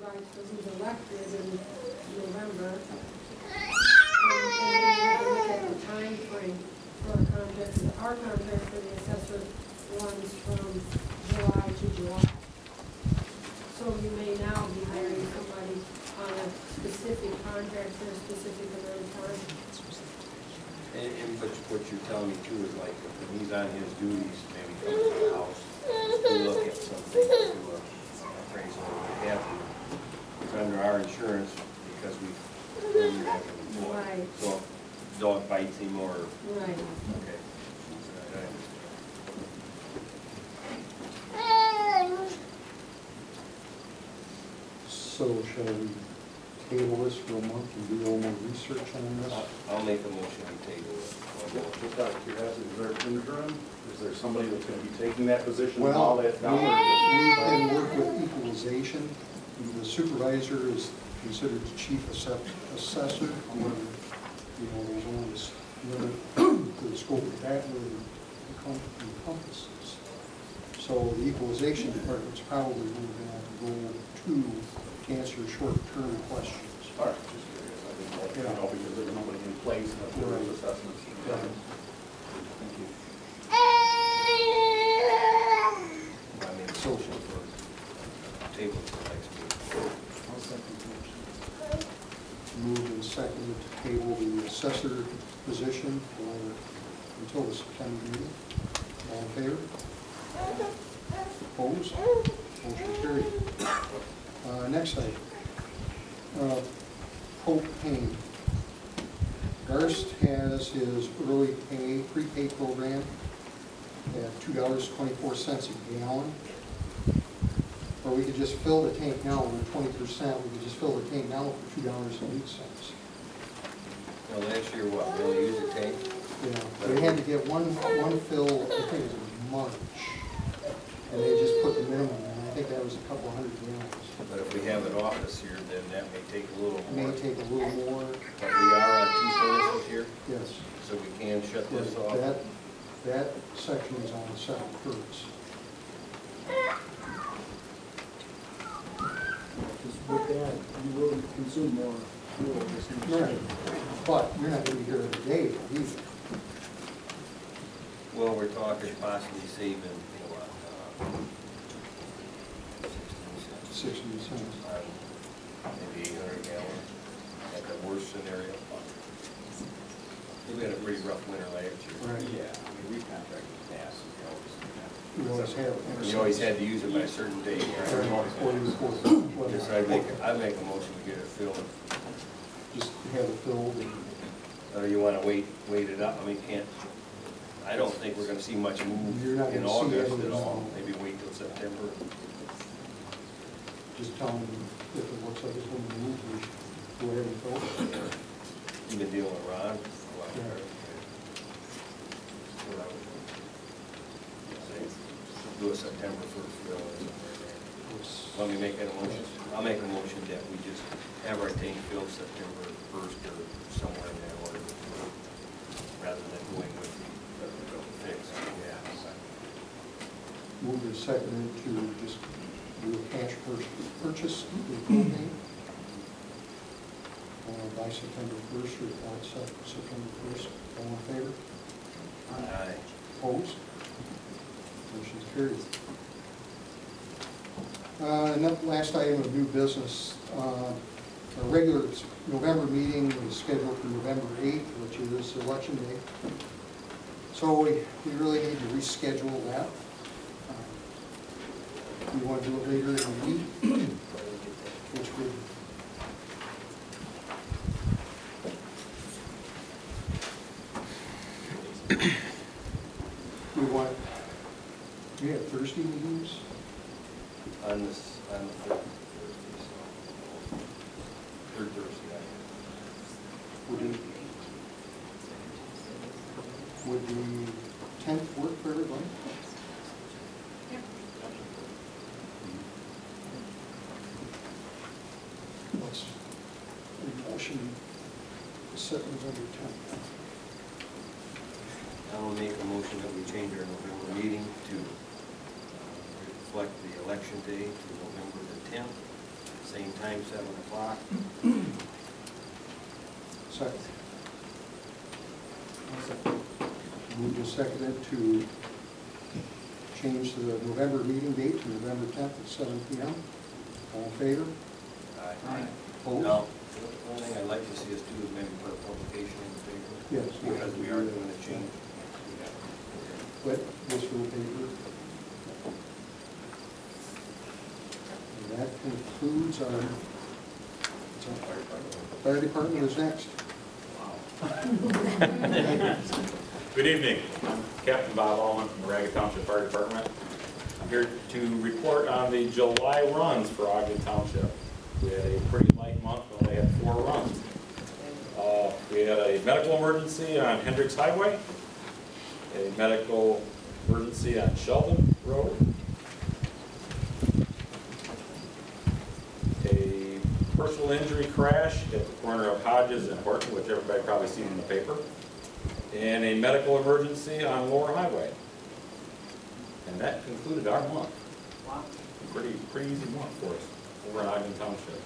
right, so he's elected in November. And then you look at the time frame for our contract. Our contract for the assessor runs from July to July. So you may now be hiring somebody on a specific contract for a specific amount of time. And what you're telling me too is like when he's on his duties, maybe coming to the house, to look at something, do a appraisal or what have you. It's under our insurance because we have an employee. Right. So if dog bites him or. Right. Okay. I understand. So shall we table this for a month and do a little more research on this? I'll make a motion to table it. Just out of curiosity, is there an interim? Is there somebody that's going to be taking that position Well, while that's down? we can work with equalization. The supervisor is considered the chief assessor. However, there's only this limit to the scope of that really encompasses. So the equalization department's probably going to have to go to answer short-term questions. All right, just curious. I didn't know, because there's nobody in place and that's Right. assessments. Right. Thank you. I mean, social for table for next meeting. I'll second the motion. Moved and seconded to table the assessor position until the September meeting. All in favor? Opposed? Motion carried. Next item. Propane. Garst has his early pay, prepay program at $2.24 a gallon. Or we could just fill the tank now, and 20%, we could just fill the tank now for $2.08. Well, last year, what, we only used a tank? Yeah, they had to get one fill, I think it was in March, and they just put the minimum in. I think that was a couple hundred gallons. But if we have an office here, then that may take a little It more. may take a little more. But we are on 2 furnaces here, Yes. so we can shut this off. That section is on the second furnace. Because with that, you will consume more fuel. Right. But you're not going to be here every day either. Well, we're talking possibly saving, 60 cents. maybe 800 gallons at the worst scenario. We had a pretty rough winter last year. Right. Yeah, I mean, we contracted gas, We always have. You always had to use it by a certain date, right? Right. Just I'd make a motion to get it filled. Just have it filled and. Or you want to wait it up? I mean, I don't think we're going to see much move You're not in gonna see August any, at all. no. Maybe wait till September. Just tell them if it looks like it's going to move, we should go ahead and fill it. You've been dealing with Ron for a while. Yeah. So that would say, do a September 1st bill or somewhere there. Let me make that a motion. I'll make a motion that we just have our tank filled September 1st or somewhere in that order, rather than going with the fix. Yeah. Move to second to just do a cash purchase of propane by September 1st or without September 1st. All in favor? Aye. Opposed? Motion carried. And that last item of new business, our regular November meeting is scheduled for November 8th, which is Election Day. So we really need to reschedule that. We want to do it later in the week, which would we want. We have Thursday meetings. On the third Thursday. Would the 10th work for everybody? Let's motion to set November 10th. I will make a motion that we change our November meeting to reflect the election day to November the 10th, same time 7 o'clock. Second. Moved and seconded to change the November meeting date to November 10th at 7 p.m. All in favor? Aye. Opposed? Now, the only thing I'd like to see us do is maybe put a publication in the paper. Yes. Because we are doing a change. But this will paper. And that concludes our fire department is next. Good evening. I'm Captain Bob Allman from the Ragged Township Fire Department. I'm here to report on the July runs for Ogden Township. We had a pretty light month, we only had 4 runs. We had a medical emergency on Hendricks Highway, a medical emergency on Sheldon Road, a personal injury crash at the corner of Hodges and Horton, which everybody probably seen in the paper, and a medical emergency on Lower Highway. And that concluded our month. Wow. Pretty easy month for us over in Ogden Township.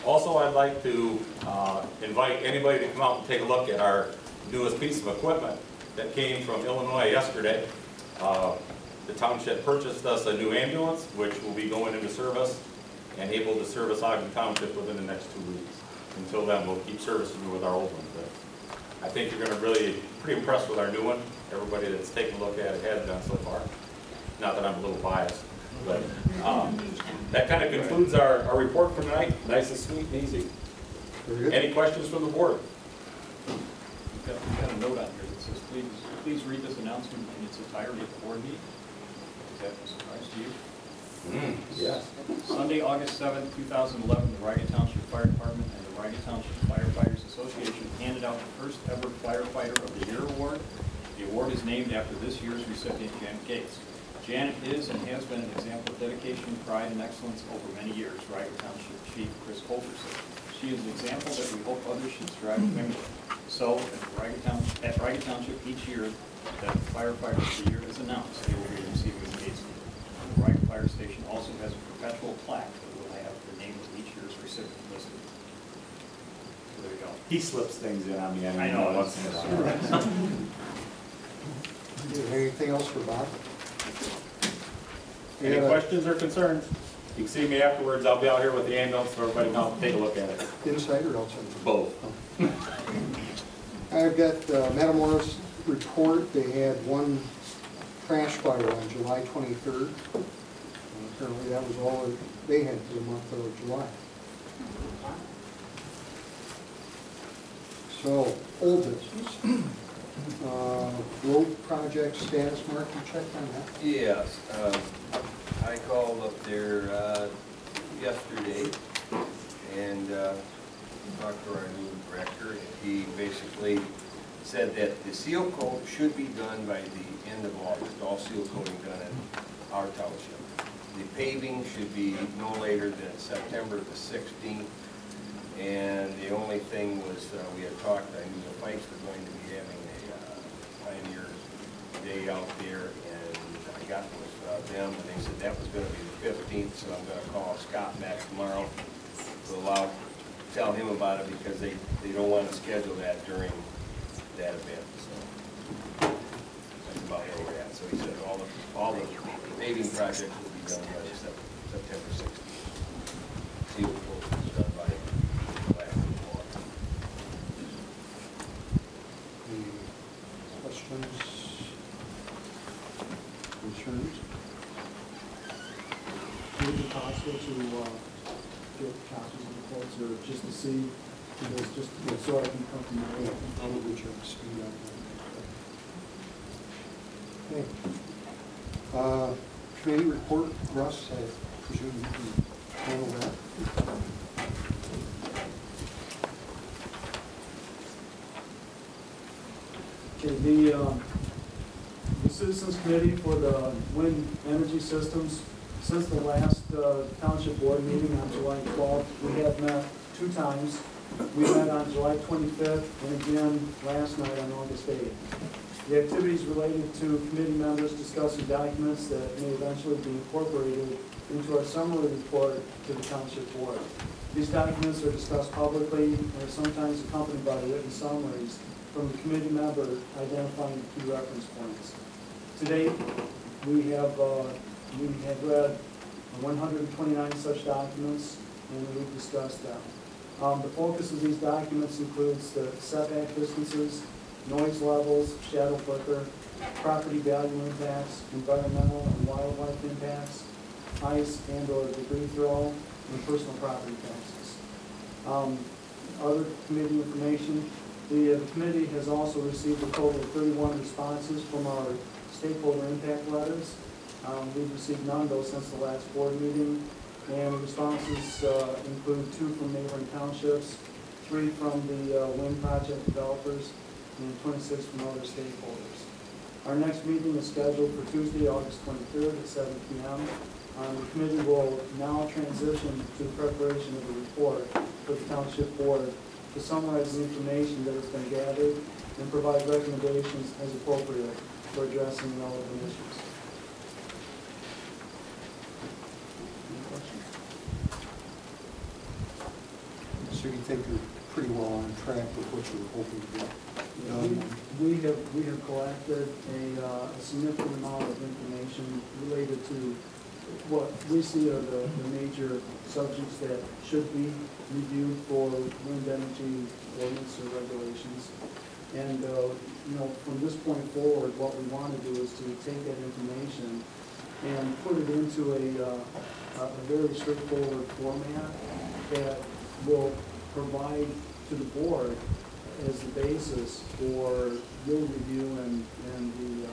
Also, I'd like to invite anybody to come out and take a look at our newest piece of equipment that came from Illinois yesterday. The township purchased us a new ambulance, which will be going into service and able to service Ogden Township within the next 2 weeks. Until then, we'll keep servicing you with our old one. But I think you're going to really pretty impressed with our new one. Everybody that's taken a look at it has been so far. Not that I'm a little biased, but that kind of concludes our report for tonight. Nice and sweet and easy. Very good. Any questions from the board? We've got a note on here that says, please read this announcement in its entirety at the board meeting. Is that a surprise to you? Yes. Sunday, August 7th, 2011, the Ragged Township Fire Department and the Ragged Township Firefighters Association handed out the first ever Firefighter of the Year award. The award is named after this year's recipient, Janet Gates. Janet is and has been an example of dedication, pride, and excellence over many years, Ragged Township Chief Chris Holderson. She is an example that we hope others should strive to emulate. So, at Ragged Township each year that the Firefighter of the Year is announced, they will be receiving the Gates Award. The Ragged Fire Station also has a perpetual plaque that will have the name of each year's recipient listed. So there you go. He slips things in on me. I know. Once in a while. Anything else for Bob? Any questions or concerns? You can see me afterwards. I'll be out here with the ambulance so everybody can come take a look at it. Inside or outside? Both. I've got Matamoros report. They had one crash fire on July 23rd. Apparently that was all that they had for the month of July. So, old business. Road project status, Mark, you checked on that? Yes, I called up there yesterday and talked to our new director, and he basically said that the seal coat should be done by the end of August, all seal coating done in our township. The paving should be no later than September the 16th, and the only thing was we had talked, I knew the Pikes were going to be having a Pioneers Day out there, and I got with them, and they said that was going to be the 15th, so I'm going to call Scott back tomorrow to tell him about it, because they don't want to schedule that during that event. So that's about where we're at. So he said all the paving projects will be done by September 16th. Seal coat is done by last week. Any questions, concerns? Would it be possible to get copies of the quotes, or just to see, because just so I can come to Yeah, know? probably check the speed on that. Okay. Committee report, Russ, I presume you can handle that. Okay, the Citizens Committee for the Wind Energy Systems, since the last township board meeting on July 12th, we have met 2 times. We met on July 25th and again last night on August 8th. The activities related to committee members discussing documents that may eventually be incorporated into our summary report to the township board. These documents are discussed publicly and are sometimes accompanied by written summaries from the committee member identifying the key reference points. To date, we have read 129 such documents, and we've discussed them. The focus of these documents includes the setback distances, noise levels, shadow flicker, property value impacts, environmental and wildlife impacts, ice and/or debris throw, and personal property taxes. Other committee information, the committee has also received a total of 31 responses from our stakeholder impact letters. We've received none of those since the last board meeting, and the responses include 2 from neighboring townships, 3 from the wind project developers, and 26 from other stakeholders. Our next meeting is scheduled for Tuesday, August 23rd at 7 p.m. The committee will now transition to the preparation of the report for the township board to summarize the information that has been gathered and provide recommendations as appropriate for addressing relevant issues. Any questions? So you think you're pretty well on track with what you were hoping to get done? We have collected a significant amount of information related to what we see are the major subjects that should be reviewed for wind energy ordinance or regulations. And, from this point forward, what we want to do is to take that information and put it into a very straightforward format that will provide to the board as the basis for your review and the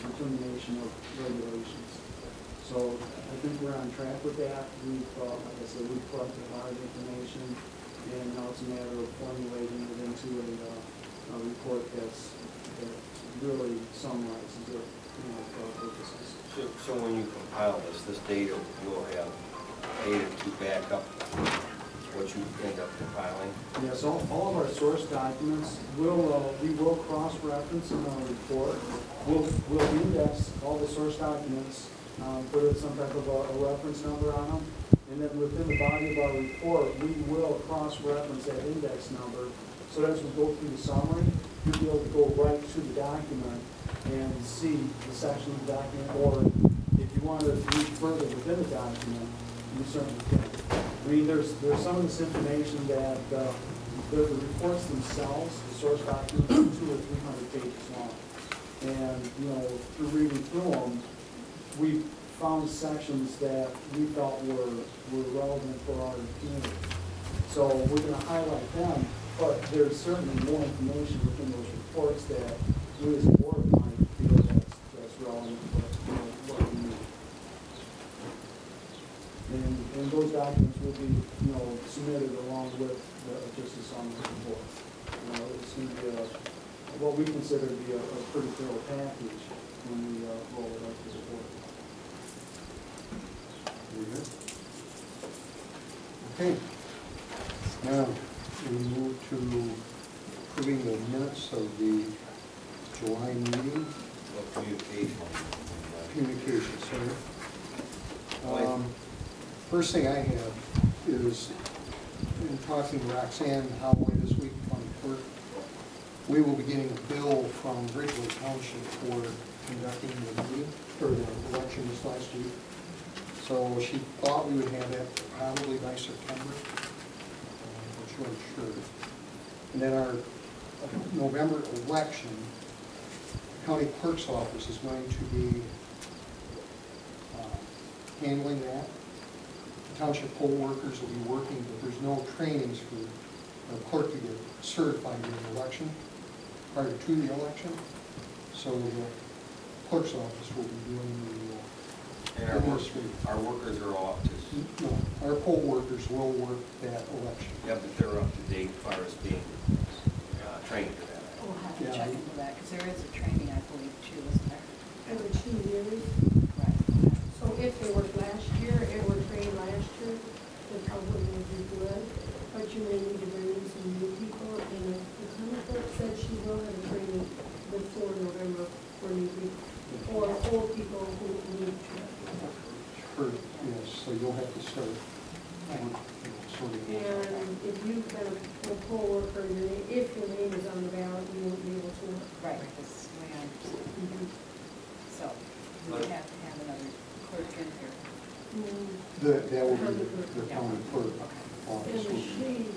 determination of regulations. So I think we're on track with that. We've, like I said, we've collected a lot of information, and now it's a matter of formulating it into a report that really summarizes it, for our purposes. So when you compile this data, you'll have data to back up what you end up compiling? Yes, all of our source documents we will cross-reference in our report. We'll index all the source documents, put some type of a reference number on them, and then within the body of our report, we will cross-reference that index number. So as we go through the summary, you'll be able to go right to the document and see the section of the document, or if you want to read further within the document, you certainly can. I mean, there's some of this information that the reports themselves, the source documents, are 200 or 300 pages long. And, through reading through them, we found sections that we felt were relevant for our community. So we're going to highlight them, but there's certainly more information within those reports that we as a board might feel that's relevant for what we need. And those documents will be, submitted along with just a summary report. It's going to be what we consider to be a pretty thorough package when we roll it up to the board. Very good. Okay. Now, we move to approving the minutes of the July meeting. Communication, sorry. First thing I have is, in talking to Roxanne Holloway this week, county clerk, we will be getting a bill from Ridgeway Township for conducting the meeting, or the election this last week. So she thought we would have that probably by September, but she wasn't sure. And then our November election, the county clerk's office is going to be handling that. Township poll workers will be working, but there's no trainings for a clerk to get certified in the election, prior to the election. So the clerk's office will be doing the And our workers are off to... No, our poll workers will work that election. Yeah, but they're up to date as far as being trained for that. We'll have to Yeah. check into that, because there is a training, I believe, too, isn't there? Every 2 years. Right. So if they worked last year and were trained last year, then probably would be good. But you may need to bring in some new people, and the county clerk said she will have a training before November for new people, or old people who need to. Yes, And if you've been a poll worker, if your name is on the ballot, you won't be able to work. Right, that's the way I understand. Mhm. So we would have to have another clerk in here. Mm. That will be the county clerk Okay. office. And will be- she